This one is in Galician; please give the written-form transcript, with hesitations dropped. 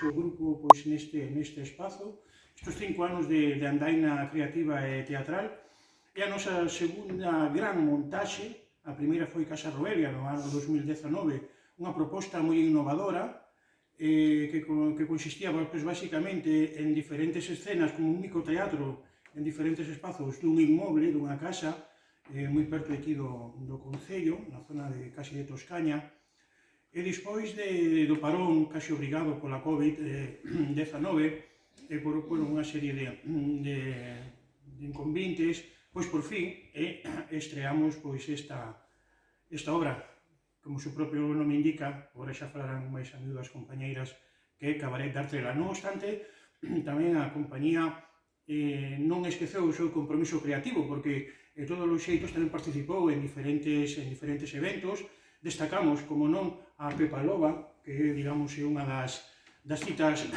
o grupo neste espazo, estes 5 anos de andaina creativa e teatral. É a nosa segunda gran montaxe. A primeira foi Casa Roelia, no ano 2019, unha proposta moi innovadora, que consistía basicamente en diferentes escenas, como un microteatro en diferentes espazos dun inmoble, dunha casa, moi perto de aquí do Concello, na zona de casi de Toscaña. E despois do parón casi obrigado pola COVID-19 e por unha serie de inconvenientes, pois por fin estreamos esta obra, como o seu propio nome indica, agora xa falarán máis a miúdo as compañeiras, que é Cabaret d'Artrela. Non obstante, tamén a compañía non esqueceu o seu compromiso creativo, porque todos os xeitos tamén participou en diferentes eventos. Destacamos, como non, a Pepa Loba, que, digamos, é unha das citas